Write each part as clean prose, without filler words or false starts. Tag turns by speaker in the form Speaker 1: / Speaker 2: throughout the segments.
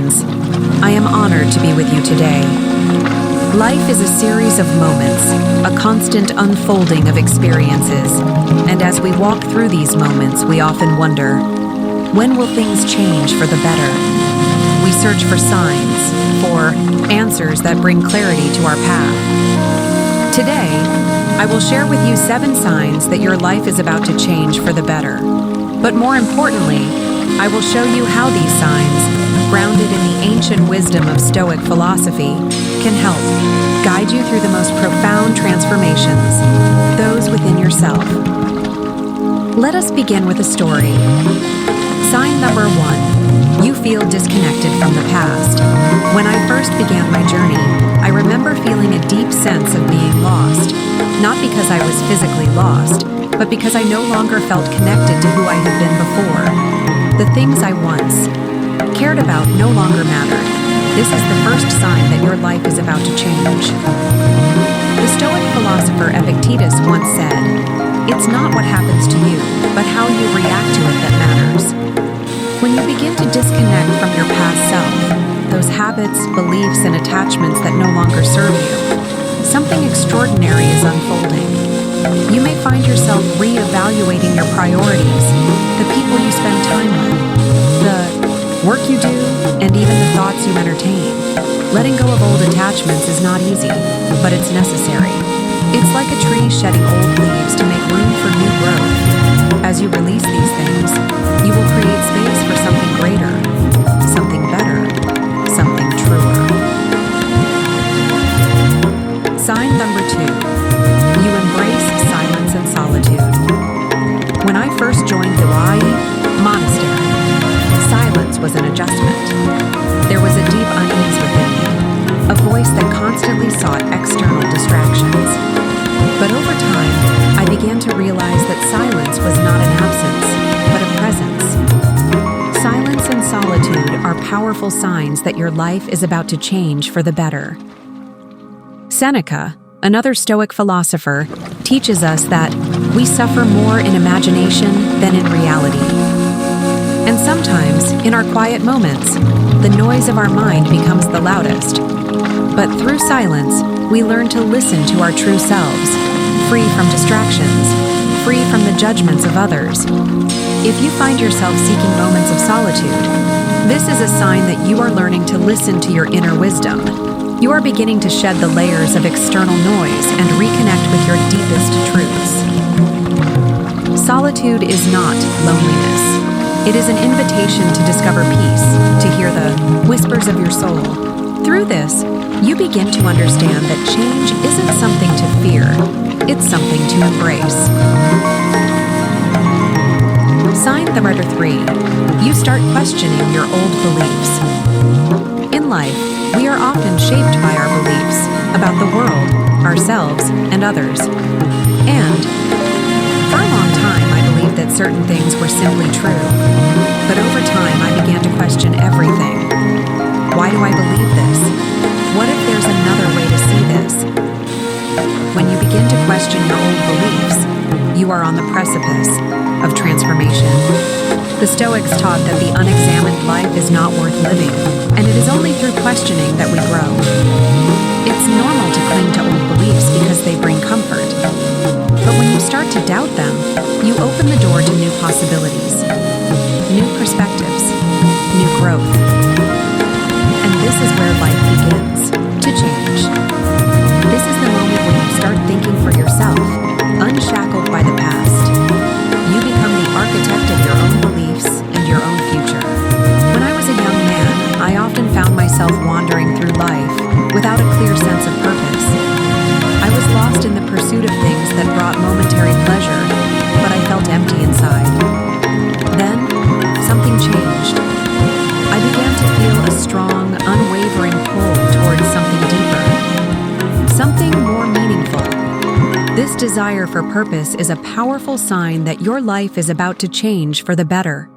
Speaker 1: friends. I am honored to be with you today. Life is a series of moments, a constant unfolding of experiences, and as we walk through these moments, we often wonder, when will things change for the better? We search for signs, for answers that bring clarity to our path. Today, I will share with you 7 signs that your life is about to change for the better. But more importantly, I will show you how these signs, grounded in the ancient wisdom of Stoic philosophy, can help guide you through the most profound transformations, those within yourself. Let us begin with a story. Sign number 1. You feel disconnected from the past. When I first began my journey, I remember feeling a deep sense of being lost, not because I was physically lost, but because I no longer felt connected to who I had been before. The things I once cared about no longer mattered. This is the first sign that your life is about to change. The Stoic philosopher Epictetus once said, "It's not what happens to you, but how you react to it that matters." When you begin to disconnect from your past self, those habits, beliefs, and attachments that no longer serve you, something extraordinary is unfolding. You may find yourself re-evaluating your priorities, the people you spend time with, the work you do, and even the thoughts you entertain. Letting go of old attachments is not easy, but it's necessary. It's like a tree shedding old leaves to make room for new growth. As you release these things, you will create space for something greater, something better, something truer. Sign number 2. You embrace silence and solitude. When I first joined the monastery, silence was an adjustment. There was a deep unease within me, a voice that constantly sought external distractions. But over time, I began to realize that silence was not an absence, but a presence. Silence and solitude are powerful signs that your life is about to change for the better. Seneca, another Stoic philosopher, teaches us that we suffer more in imagination than in reality. And sometimes, in our quiet moments, the noise of our mind becomes the loudest. But through silence, we learn to listen to our true selves, free from distractions, free from the judgments of others. If you find yourself seeking moments of solitude, this is a sign that you are learning to listen to your inner wisdom. You are beginning to shed the layers of external noise and reconnect with your deepest truths. Solitude is not loneliness. It is an invitation to discover peace, to hear the whispers of your soul. Through this, you begin to understand that change isn't something to fear, it's something to embrace. Sign number 3. You start questioning your old beliefs. In life, we are often shaped by our beliefs about the world, ourselves, and others. And for a long time, I believed that certain things were simply true. But over time, I began to question everything. Why do I believe this? What if there's another way to see this? When you begin to question your old beliefs, you are on the precipice of transformation. The Stoics taught that the unexamined life is not worth living, and it is only through questioning that we grow. It's normal to cling to old beliefs because they bring comfort. But when you start to doubt them, you open the door to new possibilities, new perspectives, new growth. And this is where life begins to change. This is the moment when you start thinking for yourself, unshackled by the past. You become the architect of your own beliefs and your own future. When I was a young man, I often found myself wandering through life without a clear sense of purpose. I was lost in the pursuit of things that brought momentary pleasure, but I felt empty inside. Then, something changed. I began to feel a strong, unwavering pull towards something deeper, something more meaningful. This desire for purpose is a powerful sign that your life is about to change for the better.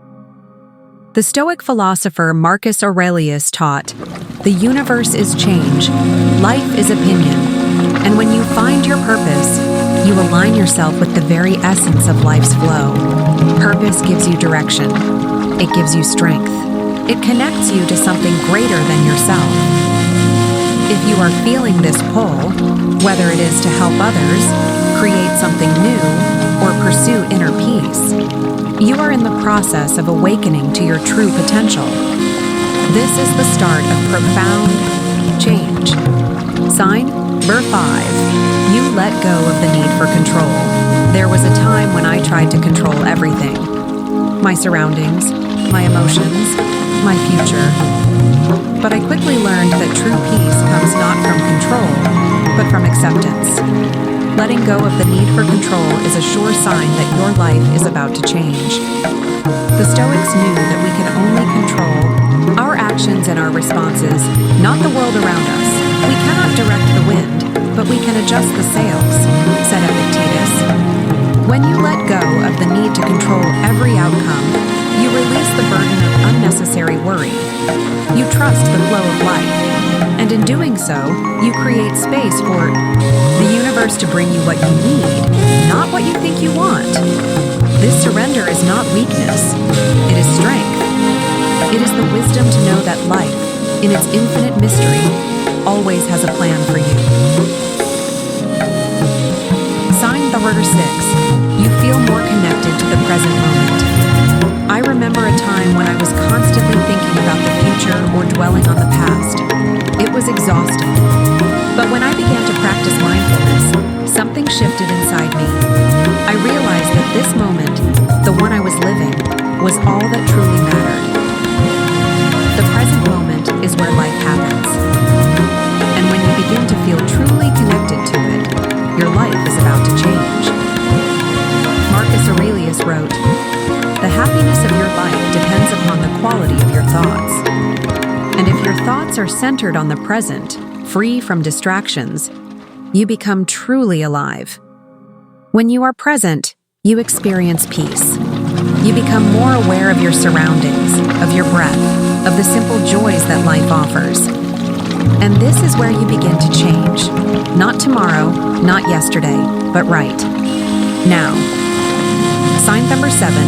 Speaker 1: The Stoic philosopher Marcus Aurelius taught, "The universe is change, life is opinion, and when you find your purpose, you align yourself with the very essence of life's flow. Purpose gives you direction. It gives you strength. It connects you to something greater than yourself. If you are feeling this pull, whether it is to help others, create something new, or pursue inner peace, you are in the process of awakening to your true potential. This is the start of profound change. Sign number 5. You let go of the need for control. There was a time when I tried to control everything. My surroundings, my emotions, my future. But I quickly learned that true peace comes not from control, but from acceptance. Letting go of the need for control is a sure sign that your life is about to change. The Stoics knew that we can only control our actions and our responses, not the world around us. We cannot direct the wind, but we can adjust the sails, said Epictetus. When you let go of the need to control every outcome, you release the burden of unnecessary worry. You trust the flow of life, and in doing so, you create space for the universe to bring you what you need, not what you think you want. This surrender is not weakness, it is strength. It is the wisdom to know that life, in its infinite mystery, always has a plan for you. Sign number 6. You feel more connected to the present moment. I remember a time when I was constantly thinking about the future or dwelling on the past. It was exhausting. But when I began to practice mindfulness, something shifted inside me. I realized that this moment, the one I was living, was all that truly mattered. The present moment is where life happens. And when you begin to feel truly connected to it, your life is about to change. Marcus Aurelius wrote, "The happiness of your life depends upon the quality of your thoughts." And if your thoughts are centered on the present, free from distractions, you become truly alive. When you are present, you experience peace. You become more aware of your surroundings, of your breath, of the simple joys that life offers. And this is where you begin to change. Not tomorrow, not yesterday, but right now. Sign number 7.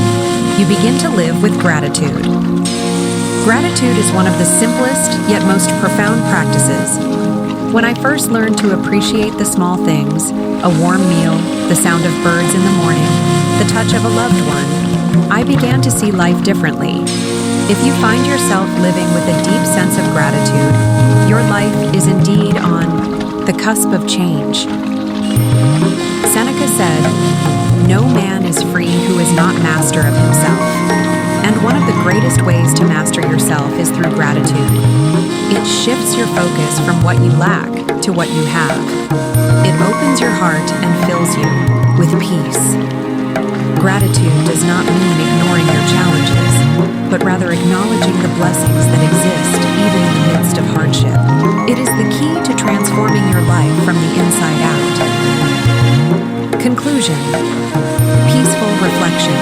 Speaker 1: You begin to live with gratitude. Gratitude is one of the simplest yet most profound practices. When I first learned to appreciate the small things, a warm meal, the sound of birds in the morning, the touch of a loved one, I began to see life differently. If you find yourself living with a deep sense of gratitude, your life is indeed on the cusp of change. Seneca said, "No man is free who is not master of himself." And one of the greatest ways to master yourself is through gratitude. It shifts your focus from what you lack to what you have. It opens your heart and fills you with peace. Gratitude does not mean ignoring your challenges, but rather acknowledging the blessings that exist even in the midst of hardship. It is the key to transforming your life from the inside out. Conclusion. Peaceful reflection.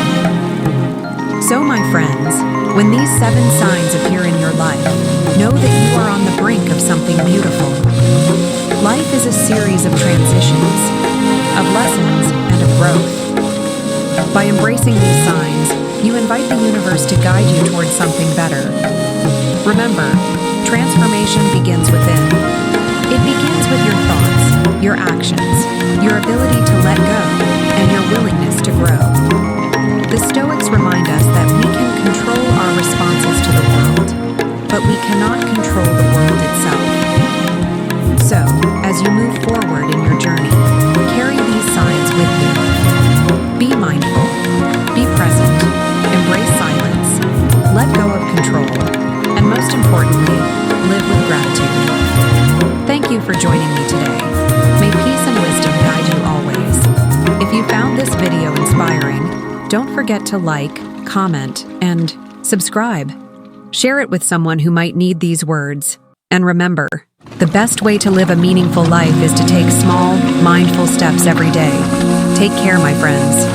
Speaker 1: So, my friends, when these 7 signs appear in your life, know that you are on the brink of something beautiful. Life is a series of transitions, of lessons, and of growth. By embracing these signs, you invite the universe to guide you towards something better. Remember, transformation begins within. It begins with your thoughts, your actions, your ability to let go, and your willingness to grow. The Stoics remind us that we can control our responses to the world, but we cannot control the world itself. So, as you move forward in your journey, carry these signs with you. Be mindful, be present, embrace silence, let go of control, and most importantly, live with gratitude. Thank you for joining me today. May peace and wisdom guide you always. If you found this video inspiring, don't forget to like, comment, and subscribe. Share it with someone who might need these words. And remember, the best way to live a meaningful life is to take small, mindful steps every day. Take care, my friends.